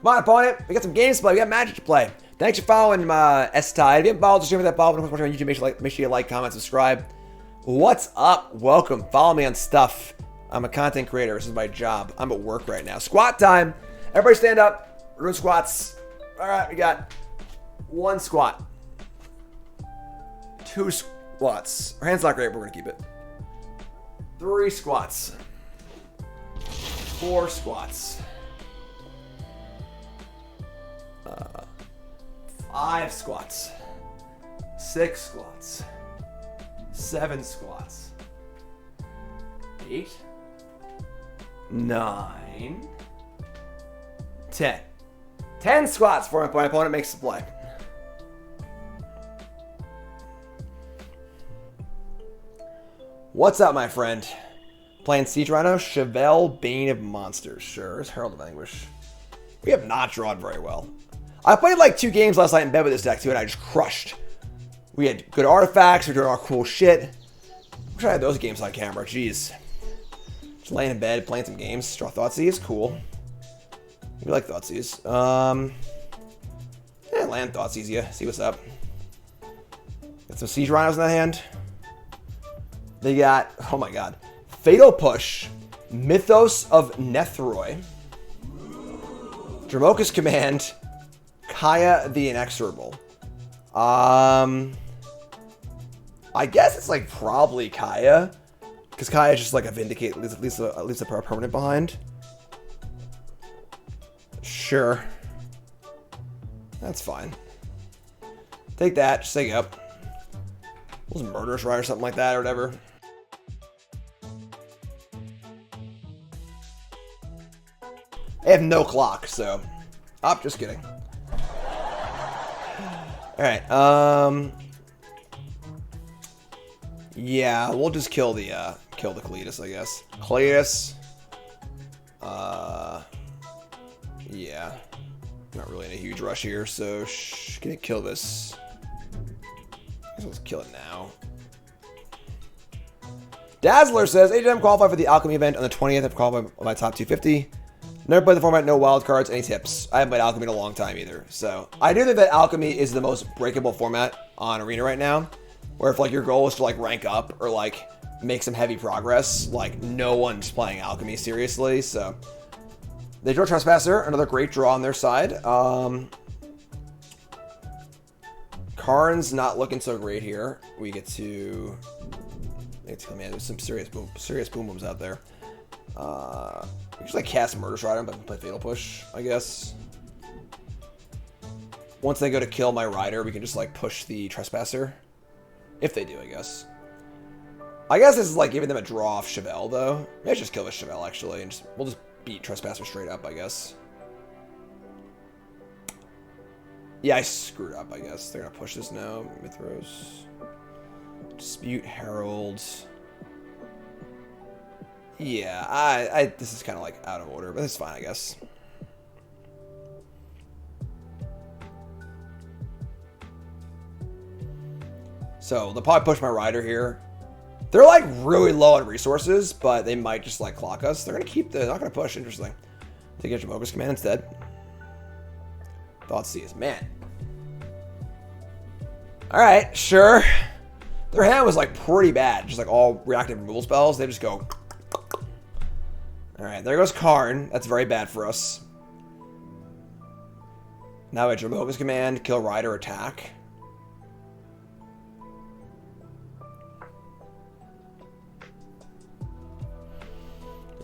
Speaker 1: Come on, opponent. We got some games to play. We got Magic to play. Thanks for following S-Tide. If you haven't followed, just that follow. If you're watching on YouTube, make sure you like, comment, subscribe. What's up? Welcome. Follow me on stuff. I'm a content creator. This is my job. I'm at work right now. Squat time. Everybody stand up. We're doing squats. All right, we got 1 squat. 2 squats. Our hand's not great, but we're going to keep it. 3 squats. 4 squats. 5 squats. 6 squats. 7 squats. 8. 9. 10. 10 squats for my opponent makes the play. What's up, my friend? Playing Siege Rhino, Chevelle, Bane of Monsters. Sure, it's Herald of Anguish. We have not drawn very well. I played like 2 games last night in bed with this deck too, and I just crushed. We had good artifacts, we were doing our cool shit. I wish I had those games on camera, jeez. Just laying in bed, playing some games. Draw Thoughtseize, cool. We like Thoughtseize. Land Thoughtseize, yeah, see what's up. Got some Siege Rhinos in that hand. They got, oh my god, Fatal Push, Mythos of Nethroi, Dramoka's Command, Kaya the Inexorable. I guess it's like probably Kaya, because Kaya is just like a Vindicate, at least a permanent behind. Sure, that's fine. Take that, just take it up. Was Murderous Ride or something like that or whatever. I have no clock, so. Oh, just kidding. Alright, yeah, we'll just kill the Cletus, I guess. Cletus. Yeah. Not really in a huge rush here, so gonna kill this. Let's kill it now. Dazzler says, anytime qualify for the Alchemy event on the 20th, I've qualified on my top 250. Never played the format, no wild cards, any tips? I haven't played Alchemy in a long time either. So I do think that Alchemy is the most breakable format on Arena right now. Where if like your goal is to like rank up or like make some heavy progress, like no one's playing Alchemy seriously. So they draw Trespasser, another great draw on their side. Karn's not looking so great here. We get to come in. There's some serious boom booms out there. We just like cast Murderous Rider, but play Fatal Push, I guess. Once they go to kill my Rider, we can just like push the Trespasser. If they do, I guess. I guess this is like giving them a draw off Chevelle, though. Maybe I should just kill this Chevelle, actually, and we'll just beat Trespasser straight up, I guess. Yeah, I screwed up, I guess. They're gonna push this now. Mythros. Dispute Herald. Yeah, this is kind of like out of order, but it's fine, I guess. So they'll probably push my Rider here. They're like really low on resources, but they might just like clock us. They're not gonna push. Interesting. They get Jamoka's Command instead. Thoughtseize, man. All right, sure. Their hand was like pretty bad, just like all reactive removal spells. They just go. All right, there goes Karn. That's very bad for us. Now we have Jamoka's Command, kill Rider, attack.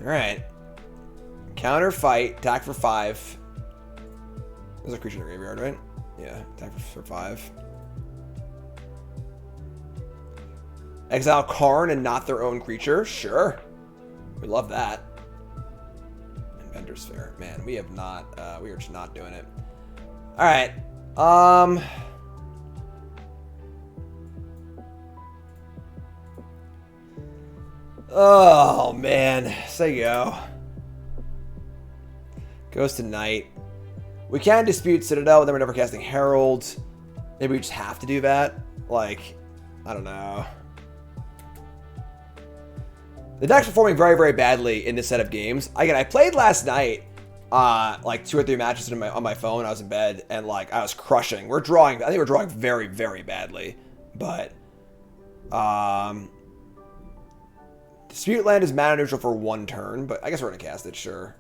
Speaker 1: All right. Counter fight, attack for 5. There's a creature in the graveyard, right? Yeah, attack for 5. Exile Karn and not their own creature. Sure. We love that. Inventor's Fair. Man, we have not, we are just not doing it. Alright. Oh, man. Say go. Goes to Knight. We can dispute Citadel, but then we're never casting Herald. Maybe we just have to do that. Like, I don't know. The deck's performing very, very badly in this set of games. Again, I played last night, like 2 or 3 matches on my phone. I was in bed, and like I was crushing. We're drawing. I think we're drawing very, very badly. But, Dispute Land is mana neutral for 1 turn, but I guess we're gonna cast it. Sure.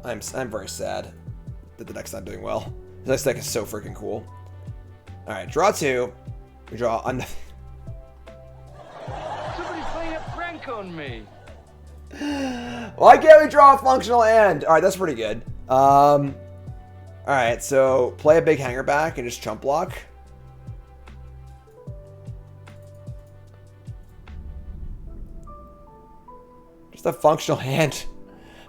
Speaker 1: I'm very sad that the deck's not doing well. This deck is so freaking cool. All right, draw 2. We draw on.
Speaker 5: Somebody's playing a prank on me.
Speaker 1: Why can't we draw a functional hand? All right, that's pretty good. All right, so play a big hanger back and just chump block. Just a functional hand.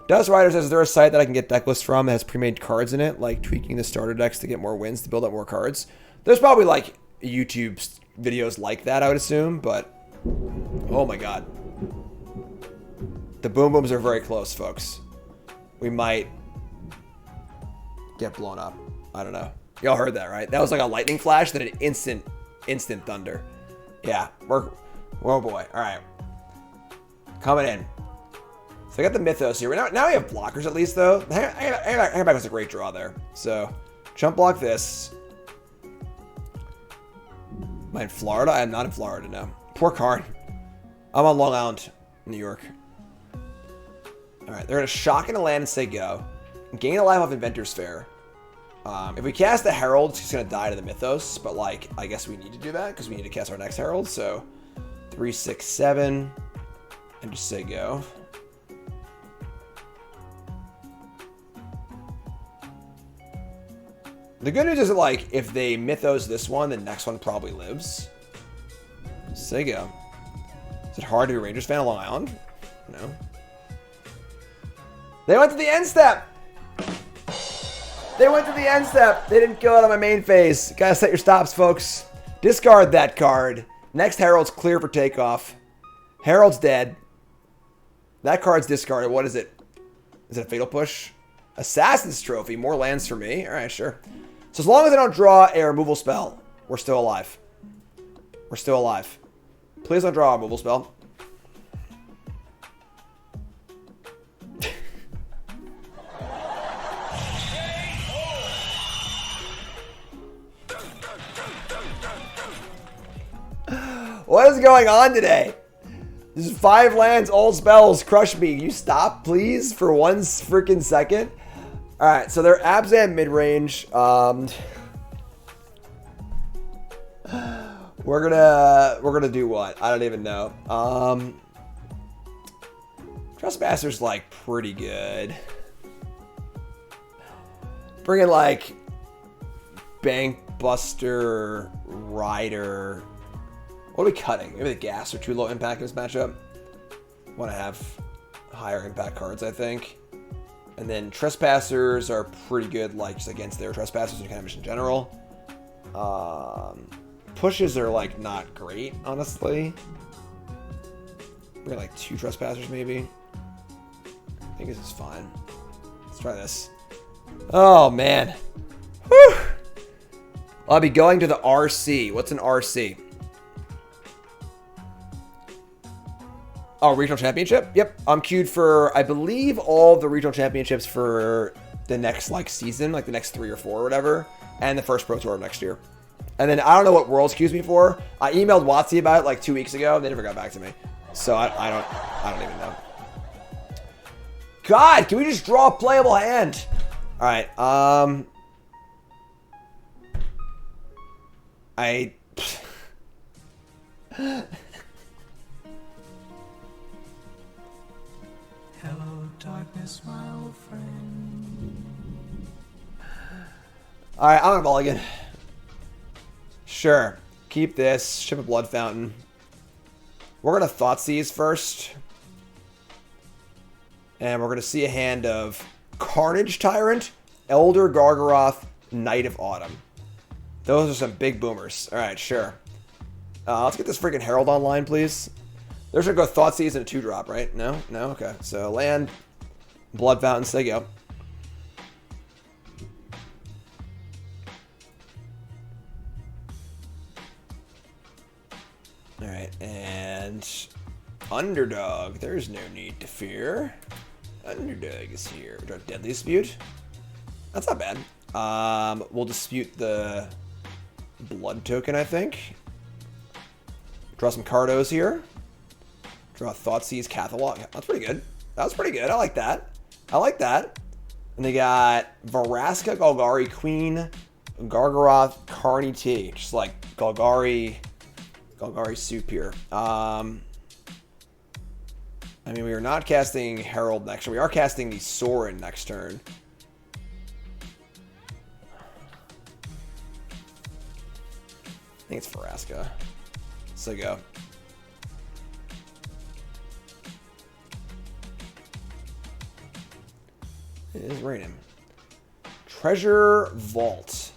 Speaker 1: Dust Rider says, is there a site that I can get Decklist from that has pre-made cards in it, like tweaking the starter decks to get more wins to build up more cards? There's probably like YouTube videos like that, I would assume, but oh my god. The Boom Booms are very close, folks. We might get blown up. I don't know. Y'all heard that, right? That was like a lightning flash, then an instant thunder. Yeah, oh boy. All right. Coming in. So I got the Mythos here. Now we have blockers at least, though. Hang back was a great draw there. So, chump block this. Am I in Florida? I am not in Florida, no. Poor Karn. I'm on Long Island, New York. Alright, they're going to shock into land and say go. Gain a life off Inventor's Fair. If we cast the Herald, it's just going to die to the Mythos. But, like, I guess we need to do that because we need to cast our next Herald. So, 3, 6, 7. And just say go. The good news is that, like, if they Mythos this one, the next one probably lives. Say go. Is it hard to be a Rangers fan on Long Island? No. They went to the end step! They went to the end step! They didn't kill it on my main phase. Gotta set your stops, folks. Discard that card. Next Herald's clear for takeoff. Herald's dead. That card's discarded. What is it? Is it a Fatal Push? Assassin's Trophy. More lands for me. Alright, sure. So as long as I don't draw a removal spell, we're still alive. We're still alive. Please don't draw a removal spell. What is going on today? This is 5 lands, all spells, crush me. Can you stop, please, for 1 freaking second? All right, so they're Abzan mid-range. We're gonna do what? I don't even know. Trespasser's like pretty good. Bring in like Bankbuster, Rider. What are we cutting? Maybe the gas are too low impact in this matchup. Want to have higher impact cards, I think. And then Trespassers are pretty good, like, just against their Trespassers and kind of just in general. Pushes are, like, not great, honestly. We're like 2 Trespassers, maybe. I think this is fine. Let's try this. Oh, man. Whew. I'll be going to the RC. What's an RC? Oh, regional championship? Yep. I'm queued for, I believe, all the regional championships for the next, like, season, like the next 3 or 4 or whatever, and the first Pro Tour of next year. And then I don't know what Worlds queues me for. I emailed WotC about it like 2 weeks ago. They never got back to me. So I don't even know. God, can we just draw a playable hand? All right.
Speaker 4: Hello, darkness, my old friend.
Speaker 1: All right, I'm gonna mulligan. Sure. Keep this. Ship a Blood Fountain. We're going to Thoughtseize first. And we're going to see a hand of Carnage Tyrant, Elder Gargaroth, Knight of Autumn. Those are some big boomers. Alright, sure. Let's get this freaking Herald online, please. They're going to go Thoughtseize and a 2-drop, right? No? No? Okay. So land, Blood Fountains, there you go. Alright, and Underdog. There's no need to fear. Underdog is here. We draw Deadly Dispute. That's not bad. We'll dispute the Blood token, I think. Draw some Cardos here. Draw Thoughtseize Cathalog. That's pretty good. That was pretty good. I like that. I like that. And they got Varaska, Golgari, Queen, Gargaroth, Carney T. Just like Golgari soup here. I mean, we are not casting Herald next turn. We are casting the Sorin next turn. I think it's Varaska. So go. It is raining. Treasure Vault.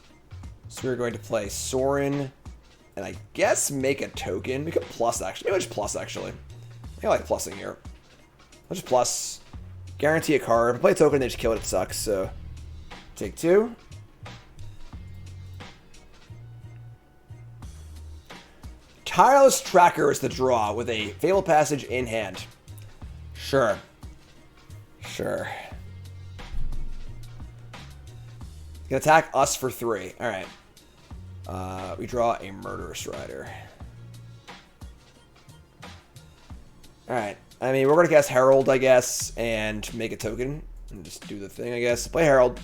Speaker 1: So we're going to play Sorin. And I guess make a token. We could plus actually. Maybe just plus actually. I like plussing here. I'll just plus. Guarantee a card. If I play a token and they just kill it, it sucks. So take 2. Tireless Tracker is the draw with a Fatal Passage in hand. Sure. Sure. He's gonna attack us for 3. Alright. We draw a Murderous Rider. Alright. I mean, we're going to cast Herald, I guess, and make a token. And just do the thing, I guess. Play Herald.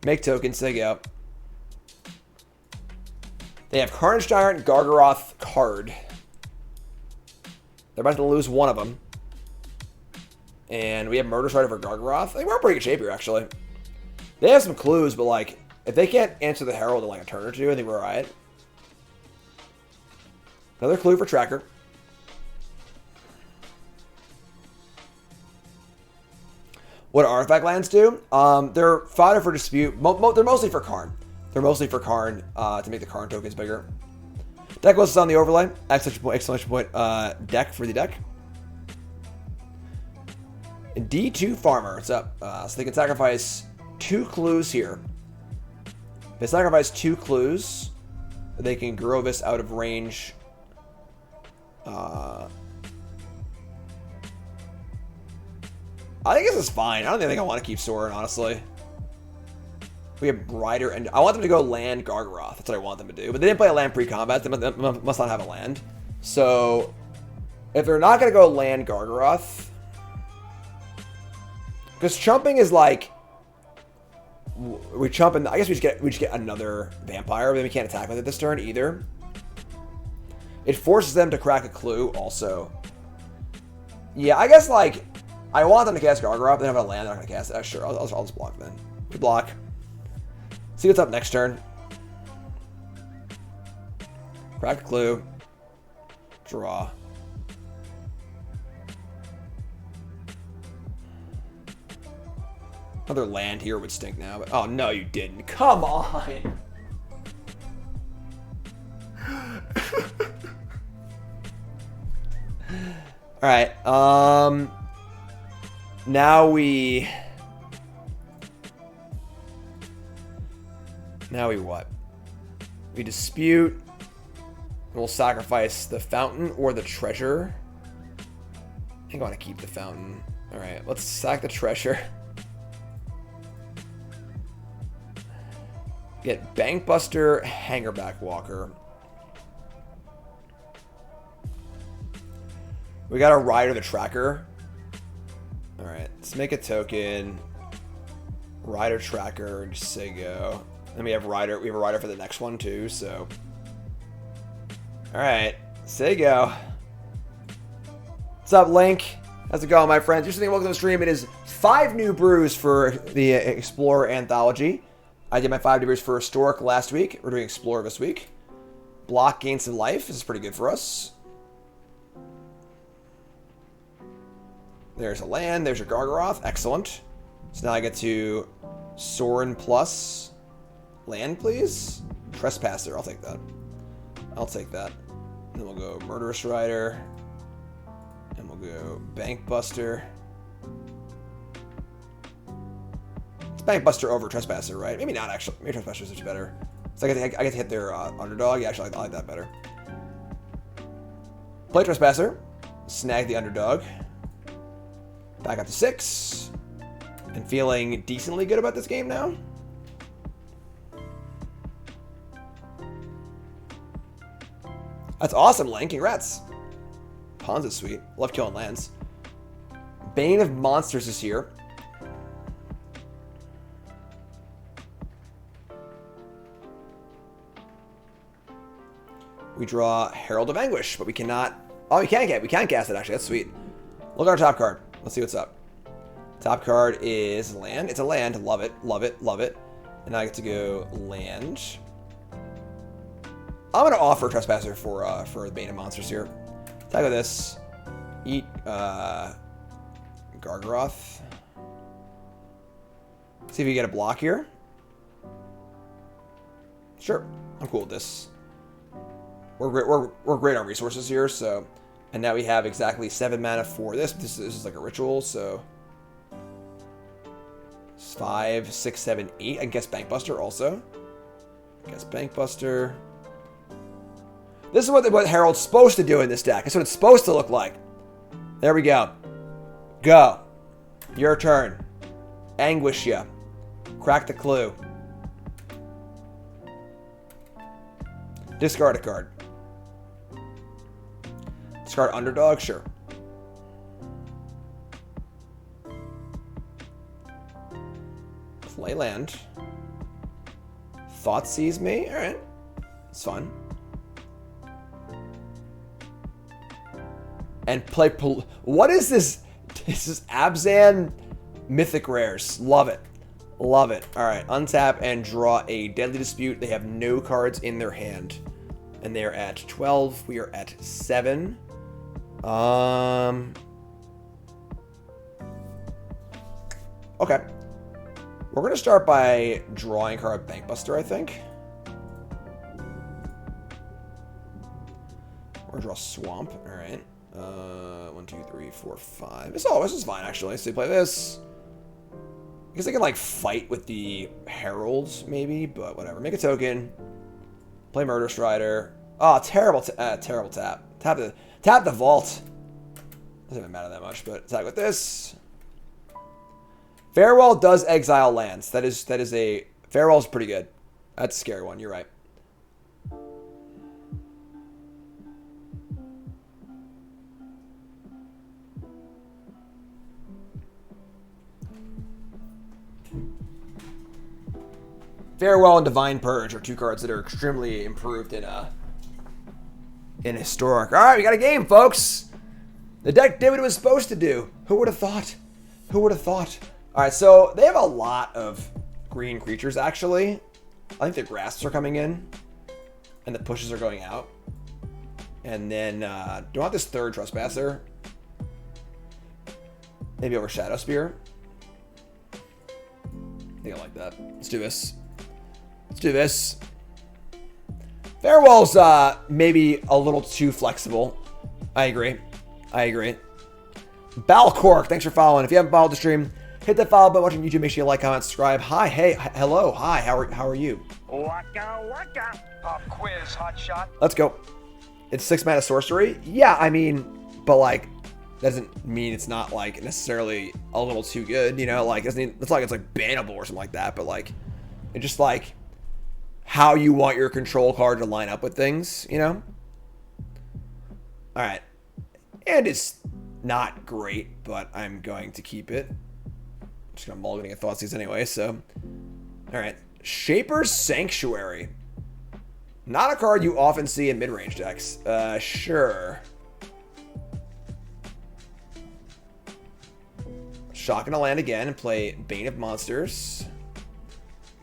Speaker 1: Make tokens. There you go. They have Carnage Tyrant, Gargaroth, card. They're about to lose one of them. And we have Murderous Rider for Gargaroth. I think we're in pretty good shape here, actually. They have some clues, but, like, if they can't answer the Herald in, like, a turn or two, I think we're alright. Another clue for Tracker. What do artifact lands do? They're fodder for dispute. They're mostly for Karn. They're mostly for Karn to make the Karn tokens bigger. Decklist is on the overlay. Exclamation point deck for the deck. D2 Farmer. What's up? So they can sacrifice 2 clues here. If they sacrifice 2 clues, they can grow this out of range. I think this is fine. I don't think I want to keep Sorin, honestly. We have Rider, and I want them to go land Gargaroth. That's what I want them to do. But they didn't play a land pre-combat. They must not have a land. So, if they're not going to go land Gargaroth... Because chumping is like... We chump, and I guess we just get another Vampire, but then we can't attack with it this turn either. It forces them to crack a clue, also. Yeah, I guess, like... I want them to cast Gargaroth, they don't have a land, they're not going to cast it. Sure, I'll just block then. We block. See what's up next turn. Crack a clue. Draw. Another land here would stink now, but... Oh, no, you didn't. Come on! Alright, Now we what? We dispute. We'll sacrifice the fountain or the treasure. I think I want to keep the fountain. Alright, let's sack the treasure. Get Bankbuster, Hangerback Walker. We got a Rider the Tracker. Alright, let's make a token. Rider Tracker, just say go. Then we have a Rider for the next one too, so. Alright, say go. What's up, Link? How's it going, my friends? Just welcome to the stream. It is 5 New Brews for the Explorer Anthology. I did my 5 New Brews for Historic last week. We're doing Explorer this week. Block gains some life. This is pretty good for us. There's a land. There's your Gargaroth. Excellent. So now I get to Sorin plus land, please. Trespasser. I'll take that. I'll take that. And then we'll go Murderous Rider. And we'll go Bank Buster. It's Bank Buster over Trespasser, right? Maybe not, actually. Maybe Trespasser is much better. So I get to hit their underdog. Yeah, actually, I like that better. Play Trespasser. Snag the underdog. Back up to 6. And feeling decently good about this game now. That's awesome, Link. Congrats. Pawns is sweet. Love killing lands. Bane of Monsters is here. We draw Herald of Anguish, but we cannot... Oh, we can't cast it, actually. That's sweet. Look at our top card. Let's see what's up. Top card is land. It's a land. Love it. Love it. Love it. And I get to go land. I'm going to offer Trespasser for the Bane of Monsters here. Tackle this. Eat Gargaroth. See if we get a block here. Sure. I'm cool with this. We're great on resources here, so... And now we have exactly 7 mana for this. This is like a ritual, so... 5, 6, 7, 8. I can guess Bank Buster also. Guess Bank Buster. This is what Herald's supposed to do in this deck. It's what it's supposed to look like. There we go. Go. Your turn. Anguish ya. Crack the clue. Discard a card. Discard underdog? Sure. Play land. Thought sees me? Alright. It's fun. And play... What is this? This is Abzan Mythic Rares. Love it. Love it. Alright. Untap and draw a Deadly Dispute. They have no cards in their hand. And they're at 12. We are at 7. Okay. We're going to start by drawing card Bank Buster, I think. Or draw Swamp. Alright. 1, 2, 3, 4, 5. This is fine, actually. So you play this. Because I can, like, fight with the Heralds, maybe. But whatever. Make a token. Play Murder Strider. Oh, terrible terrible tap. Tap the vault. Doesn't even matter that much, but attack with this. Farewell does exile lands. That is a... Farewell's pretty good. That's a scary one. You're right. Farewell and Divine Purge are 2 cards that are extremely improved in Historic. All right, we got a game, folks. The deck did what it was supposed to do. Who would have thought? Who would have thought? All right, so they have a lot of green creatures, actually. I think the grasps are coming in, and the pushes are going out. And then, do I want this 3rd Trespasser? Maybe over Shadow Spear? I think I like that. Let's do this. Let's do this. Farewell's maybe a little too flexible. I agree. I agree. Balcork, thanks for following. If you haven't followed the stream, hit that follow button. Watching YouTube, make sure you like, comment, subscribe. Hi, hey, hello, hi. How are you?
Speaker 6: Waka waka. Pop quiz, hot shot.
Speaker 1: Let's go. It's 6 mana sorcery. Yeah, I mean, but like, that doesn't mean it's not like necessarily a little too good. You know, like it's not like it's like bannable or something like that. But like, it's just like how you want your control card to line up with things, you know? All right. And it's not great, but I'm going to keep it. I'm just going to mulligan a Thoughtseize anyway, so. All right. Shaper's Sanctuary. Not a card you often see in mid-range decks. Sure. Shocking to land again and play Bane of Monsters.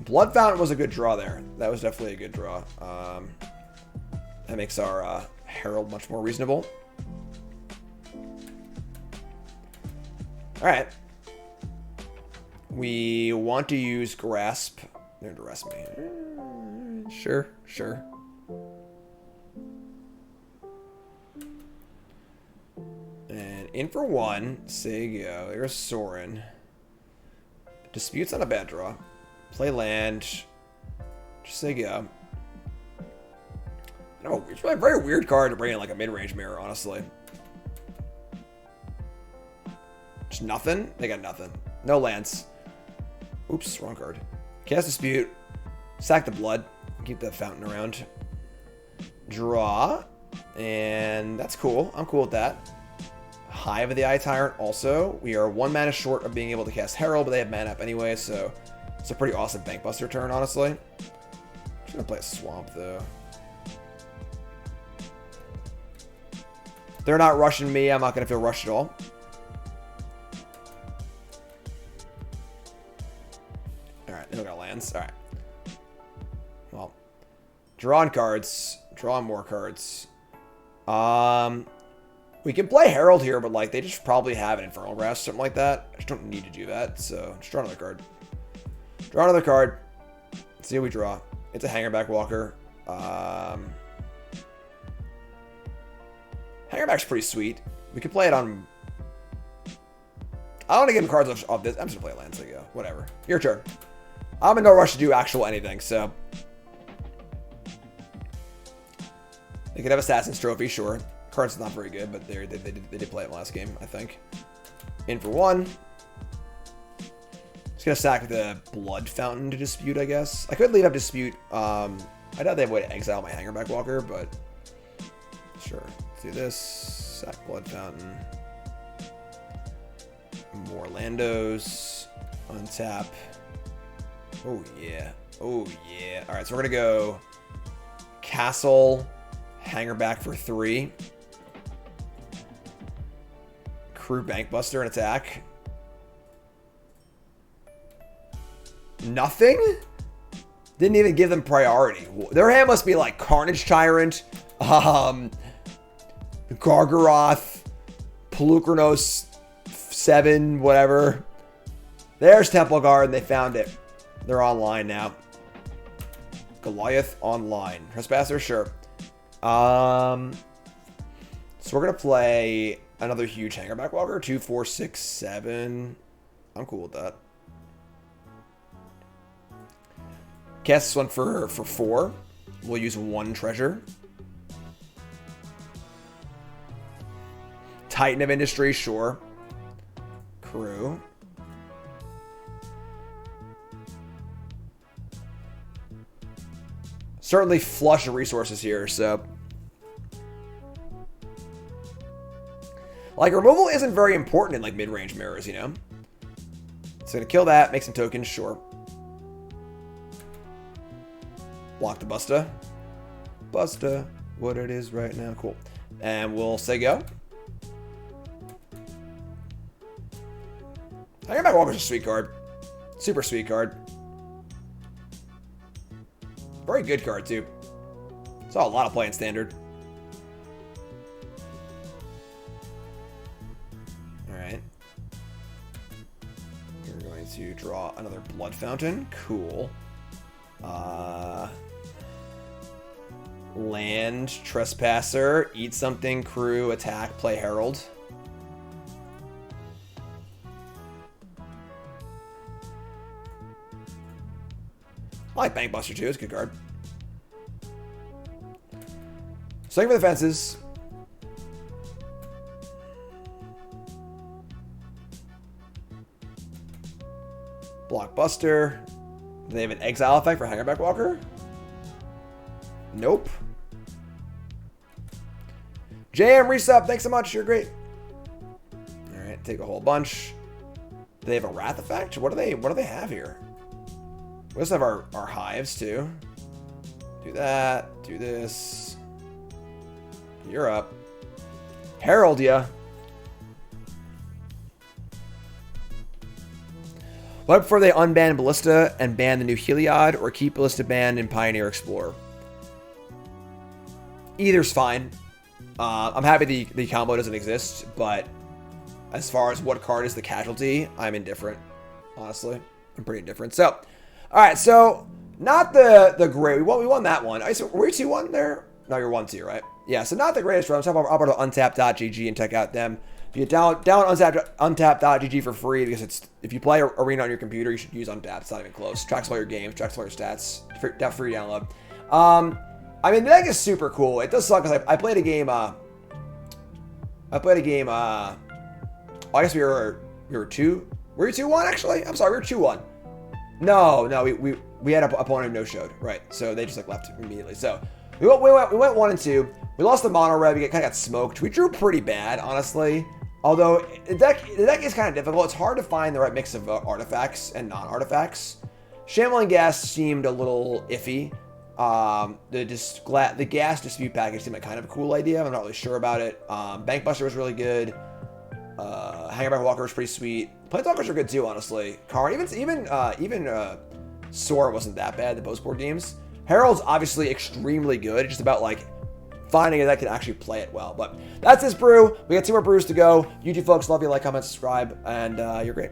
Speaker 1: Blood Fountain was a good draw there. That was definitely a good draw. That makes our Herald much more reasonable. Alright. We want to use Grasp. They're going to arrest me. Sure, sure. And in for one. Say-go. There's Sorin. Dispute's not a bad draw. Play land. Just say-go. No, it's a very weird card to bring in like a mid-range mirror, honestly. Just nothing? They got nothing. No lands. Oops, wrong card. Cast Dispute. Sack the Blood. Keep that fountain around. Draw. And that's cool. I'm cool with that. Hive of the Eye Tyrant also. We are 1 mana short of being able to cast Herald, but they have mana up anyway, so it's a pretty awesome Bankbuster turn, honestly. I'm just going to play a Swamp, though. They're not rushing me. I'm not going to feel rushed at all. Alright, they don't got lands. Alright. Well, drawing cards. Drawing more cards. We can play Herald here, but like they just probably have an Infernal Grasp, something like that. I just don't need to do that, so just draw another card. Draw another card. Let's see what we draw. It's a Hangerback Walker. Hangerback's pretty sweet. We could play it on... I don't want to give him cards off this. I'm just going to play land, so go. Whatever. Your turn. I'm in no rush to do actual anything, so... They could have Assassin's Trophy, sure. Card's not very good, but they did play it last game, I think. In for one. Just gonna sack the Blood Fountain to Dispute, I guess. I could leave up Dispute. I doubt they have a way to exile my Hangerback Walker, but sure. Let's do this. Sack Blood Fountain. More Landos. Untap. Oh yeah. Oh yeah. Alright, so we're gonna go Castle, Hangerback for 3. Crew Bankbuster and attack. Nothing? Didn't even give them priority. Their hand must be like Carnage Tyrant, Gargaroth, Pelucranos 7, whatever. There's Temple Guard, and they found it. They're online now. Goliath online. Trespasser, sure. So we're gonna play another huge Hangerback Walker. 2, 4, 6, 7. I'm cool with that. Cast this one for 4. We'll use 1 treasure. Titan of Industry, sure. Crew. Certainly flush of resources here, so... Like, removal isn't very important in, like, mid-range mirrors, you know? So gonna kill that, make some tokens, sure. Block the Busta. Busta, what it is right now, cool. And we'll say go. Hangerback Walker's a sweet card. Super sweet card. Very good card, too. Saw a lot of play in Standard. Alright. We're going to draw another Blood Fountain. Cool. Land, Trespasser, eat something, crew, attack, play Herald. I like Bankbuster too, it's a good card. Swing for the fences. Blockbuster. Do they have an exile effect for Hangerback Walker? Nope. JM resub, thanks so much, you're great. Alright, take a whole bunch. Do they have a Wrath effect? What do they have here? We also have our hives too. Do that, do this. You're up. Herald ya. What before they unban Ballista and ban the new Heliod, or keep Ballista banned in Pioneer Explorer? Either's fine. I'm happy the combo doesn't exist, but as far as what card is the casualty, I'm indifferent. Honestly, I'm pretty indifferent. So, all right. So not the great. We won that one. So were you 2-1 there? No, you're 1-2, right? Yeah. So not the greatest run. So I'll go to untap.gg and check out them. If you down untap.gg for free, because if you play Arena on your computer, you should use Untap. It's not even close. Tracks all your games, tracks all your stats. Free download. I mean, the deck is super cool. It does suck because I played a game. I guess we were 2. Were you 2-1 actually? I'm sorry, we were 2-1. No, we had an opponent who no showed, right? So they just like left immediately. So we went 1-2. We lost the mono red. We kind of got smoked. We drew pretty bad, honestly. Although the deck is kind of difficult. It's hard to find the right mix of artifacts and non-artifacts. Shambling Gas seemed a little iffy. The gas dispute package seemed like kind of a cool idea. I'm not really sure about it. Bankbuster was really good. Hangerback Walker was pretty sweet. Planeswalkers are good too, honestly. Karn, even Sora wasn't that bad. The post board games. Herald's obviously extremely good. It's just about like finding a deck that can actually play it well. But that's this brew. We got 2 more brews to go. You two folks, love you, like, comment, subscribe, and you're great.